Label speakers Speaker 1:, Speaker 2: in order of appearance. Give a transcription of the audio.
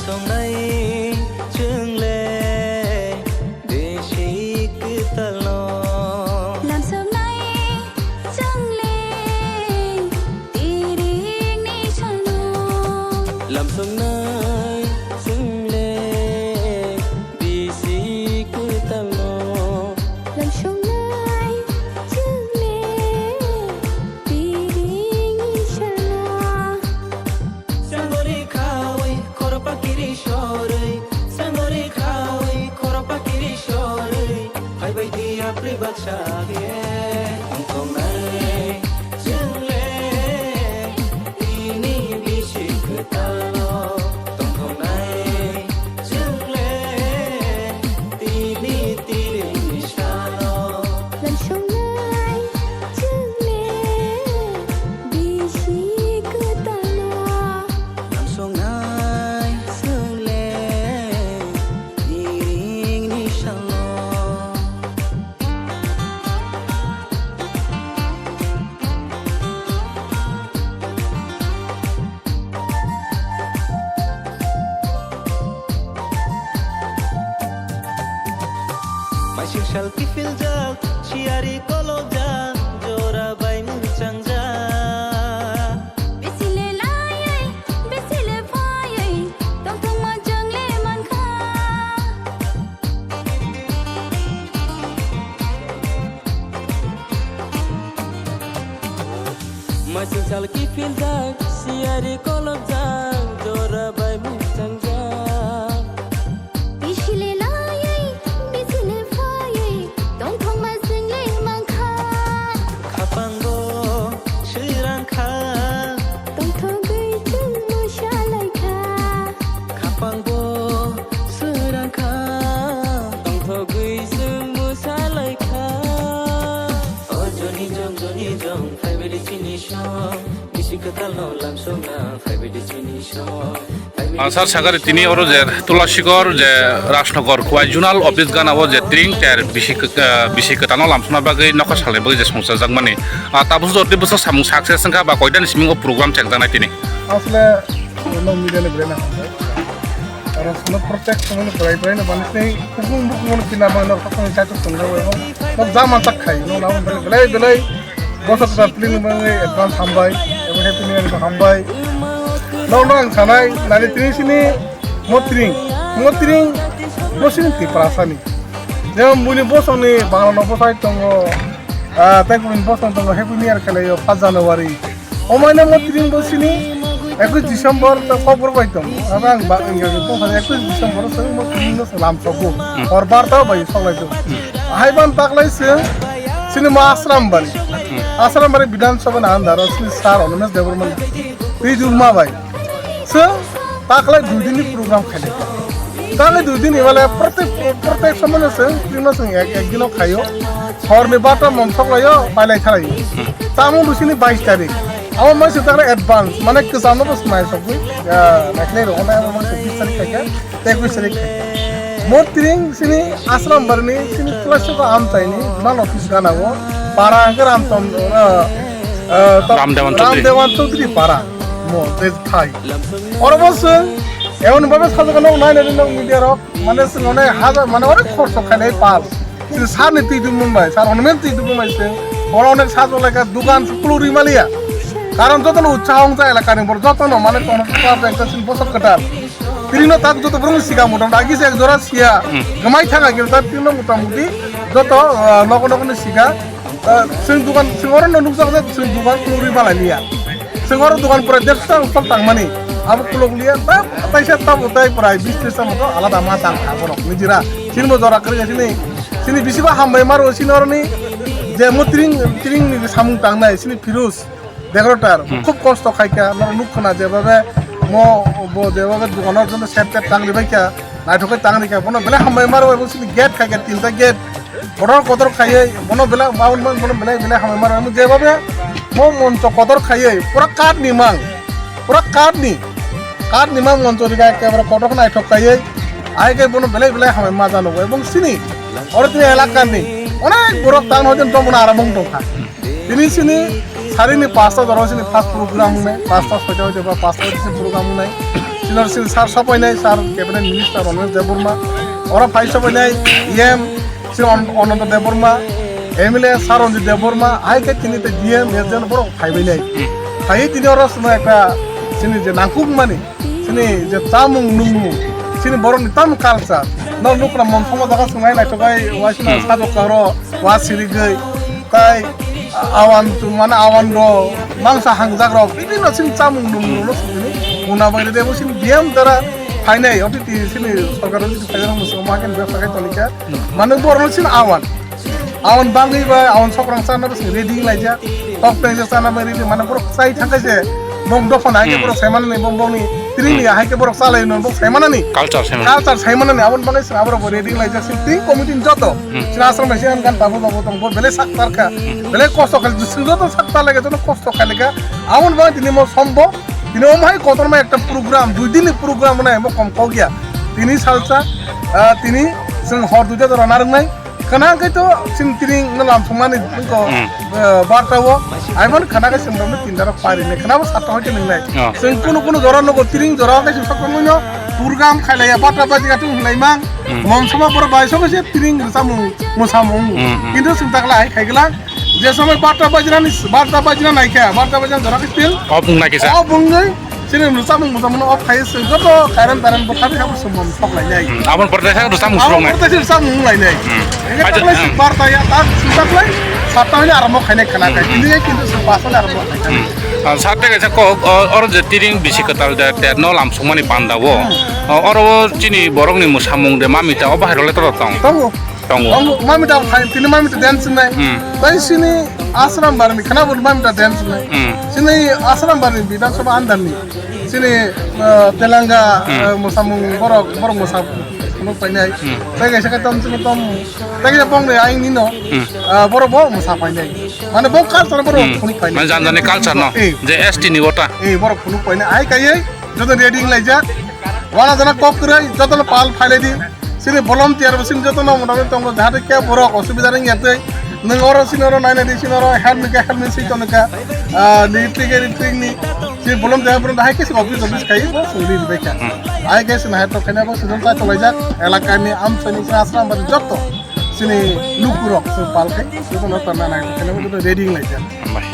Speaker 1: Somnai chung le de shik talno
Speaker 2: làm sớm nay chẳng lẽ tiri ni chano
Speaker 1: lam somnai chung le de shik talno
Speaker 2: làm sớm nay chẳng lẽ tiri ni chano
Speaker 1: Sangori khawai khorpa kiri shorai Sangori khawai khorpa kiri shorai Hai bai dia pribacha ge Hong nai chung le ini bishik talo Hong nai chung le ini tiri nishano
Speaker 2: làm sớm nay chẳng lẽ đi chỉ cứ ta lo
Speaker 1: Lam song nai chung le iring nishano Mai sing shal ki fil jal chiari kolo ja jora bai mun chang ja
Speaker 2: Besile lai besile phai tông thông mà chẳng lẽ man kha
Speaker 1: Mai sing shal ki fil jal chiari kolo ja jora bai mun chang ja
Speaker 2: Besile lai besile phai tông thông mà chẳng lẽ man kha
Speaker 1: khapang go shirang kha
Speaker 2: tông thông gửi chân mơ xa lại kha
Speaker 1: khapang go shirang kha tong tho gui sung mu sa lai kha o joni jong phai be chini shong bisi katal no lam song na phai be chini shong
Speaker 3: sir সাগরে তিনি ওর যে তুলাসীগড় যে Rajnagar কুয়াই zonal office গানাবো যে ট্রিং tyre বিশি কেতানো লামসনা বাগৈ নখা সালে বাগৈ যে সংসার জাগ মানে তাবুস দরটি বছর সামু সাকসেস সংখা বা কয়দান সিমিং ও প্রোগ্রাম চেক জানাই তিনি
Speaker 4: আসলে no মিডিয়ালে ব্রেনা আর আসলে প্রত্যেক সময় প্রায় না বানিস নেই কুকুম কিনা বানানোর কথা চাইতো সঙ্গে এবং সব যা মাছ খাই নো না বেলাই বছর প্লিং মানে অ্যাডভান্স হামবাই এবং হ্যাপি নিউ ইয়ার হামবাই no ang sanay nalitri sini motring mosin ti prasani যেমন মুনি বসনি বাংলা নবসাই tongo তাইকুন বসন tongo হ্যাপি নিউ ইয়ার খেলায় 5 জানুয়ারি অমাইনা মত্রিং বসিনি 21 ডিসেম্বর তো খবর পাইতাম আং বা ইংরেজি তো 21 ডিসেম্বর সব মত্রিং সালাম সবু আর বার্তা বাই সবাইতো হাইবান তাকলাইছে সিনেমা আশ্রম বাড়ি বিধানসভা না আন্দার স্যার অনুমেশ দেববর্মন পিজুলমা ভাই সো তাকলাই 2 দিনই প্রোগ্রাম খেলে তাহলে 2 দিন এবারে প্রত্যেক সময় সে তিন সঙ্গে একদিনও খাইও হরনি বাটা মনসক লাইও পাইলাই খাই তামু দুসিনি 22 তারিখ আমার মাসে তাকলে অ্যাডভান্স মানে কিসানো বস নাই সব নাকলে রোনা আমার মাসে 20 তারিখ থেকে 21 তারিখ মোত্রিং সিনি আশ্রম বারনি সিনি ক্লাস को आम चाहिए मान ऑफिस गानावो पारा अगर आम तम রামদেওয়ান চৌধুরী পারা মো দেশ থাই और অবশ্য এমন ভাবে সাজানো নাই না মিডিয়ার মানে অনেক হাজার মানে অনেক খরচ খাইলে পাল কিন্তু সার নীতি মুম্বাই সার অনেক নীতি মুম্বাইছে বড় অনেক সাজো লাগা দোকান পুরুরি মালিয়া কারণ যত উৎসাহ যায় এলাকার বড় যত মানে কোন একটা বছর কাটার তিরিনো তাক যত বরং সিগা মোটামুটি আগিছে এক জোড়া সিয়া গমাই থাকা কিন্তু তার তিরিনো মোটামুটি যত নগন সিগা जों दुकान सिंगर नुक जाग जों दुकान पुरी बालाय लिया सिंगर दुकान पुरा देरसा उपर तांगमानि अब कुलग लिया ता ताइसा ता उताय प्राय 20 30 मतो आलादा मा दाम खाबो निजिरा सिनबो जरा करिगासिनो सिनि बिसिबा हामबाय मारो सिनरनि जे मुत्रिं नि सामुं तांनाय सिनि फिरोज डेकोरेटर खूब कष्ट खायका नुक खोना जेबाबे मो बो जेबाबे दुकानर जन सेट तांगलि बायका नायथकै तांगलिका बनो बेला हामबाय मारो एबो सिनि गेट खायका तिनटा गेट বড় কদর খাইয়ে বনো বেলা বাউল মান বনো বেলা হামে মার আমি যেভাবে মো মঞ্চ কদর খাইয়ে পুরা কাট নিমাং মঞ্চ দিকে একেবারে কদর নাই ঠকাইয়ে আইকে বনো বেলা হামে মা জানো এবং সিনি অরতি এলাকার নি অনেক বড় টান হতেন তো মনে আরাম দখা তিনি সিনি সারিনি 5টা ধরো সিনি ফার্স্ট প্রোগ্রাম নাই 5টা 6টা হইতে বা 5টা হইতে প্রোগ্রাম নাই সিনর সিন সার সপাইনাই সার ক্যাবিনেট মিনিস্টার রমেশ দেববর্মা ওরা ফাই সপাইনাই ইএম সিন অনন্ত দেববর্মা এমএলএ সার রঞ্জিত দেববর্মা আইকে তিনি তে ডিএম এসজন বড় ফাইবাইনাই ফাই তিনি ওরা শুনে একটা সিনি যে নাকুক মানে সিনি যে তামুং নুমু সিনি বড় নিতাম কালচার ন লুকরা মন সমা জায়গা শুনাই নাই তো গাই ওয়াসিনা সাদক কারো ওয়া সিরি গই তাই awan tu mana awan ro mangsa hangjak rok ini no sin chamung num no sini una bagre debo sin diam dara fainai oti ti sini sarkar ti fajar muso maken ব্যবসা kai tolika manu bor no sin awan bangi ba awan sokrang sana bes ready laja top page sana mari mana bor sai thangkai je bom dofan ai ke bor seman ni bom bom ni tring ni ai ke bor salai no bom seman ni
Speaker 3: culture
Speaker 4: seman ni awan bangai sin abro ready laja sin ting committee joto sin asram masian kan tabu tabu tong bor bele saktar ka bele kosto kali sin joto saktar lage jono kosto kali ka awan bangai tini mo sombo tini omhai kotor ma ekta program 2 din program na mo kom ko gya tini salsa tini sin hor duja to ranar nai kana kai to sin tring nalam sumani ko barta wo ai mon kana ka sin dom tin dara pari ne kana bo satta hoite ning nai sin kuno joran no tring jora ka sin sakko mo program khaila ya bata baji ka tu lai mang mom sama bor bai so se tring samu mo samu কিন্তু sin takla ai khaigla যে সময় বারটা বাজনা নাই খা বারটা বাজনা ধরা কিল
Speaker 3: অফ না কিসা
Speaker 4: অফ বুঙ্গই সিনে নুসামু মুসামু অফ খাইছে যত কারণ তারন বখাবি খাবো সম্ভব সকলাই নাই
Speaker 3: আপন পড়তে থাকে রুসাম মুসরং নাই
Speaker 4: পড়তে সামু লাই নাই এটা বারটা ya তার সুতাকলাই সাতটা হইলে আরম্ভ খাইনে খানা খাই কিন্তু পাঁচটা আরম্ভ খাই
Speaker 3: সাথে গেছে অর যে তিরিং বেশি কাতাল দে ন লাম সমনি পান্দাবো অর চিনি বরংনি মুসামুং দে মামিটা অ বাহিরলে তো
Speaker 4: tong mamita khain tini mamita dance nai tai sini asram barni khana bol mamita dance nai sini asram barni bidan sabha andan ni sini telanga musamung borok musam no painai tai ga saka tom tai ga pong ne aing ni no borok bo musam painai mane bo culture borok khunu painai
Speaker 3: man janjane culture no je st ni wota
Speaker 4: borok khunu painai ai kai joto reading lai ja wala jana kop krai joto pal phale di sini volunteer mesin joto no moda tong jahate ke borok osubida ring yate nangoro sinoro naina di sinoro helmet si to naka electric ni si volunteer bro dai ke office kai bo suri di beka ai ke sina hato kena bo sidon ta cholai jak elaka ni am sini asram bar joto sini lukurok so palke joto no tarna nai kena bo reading lai jak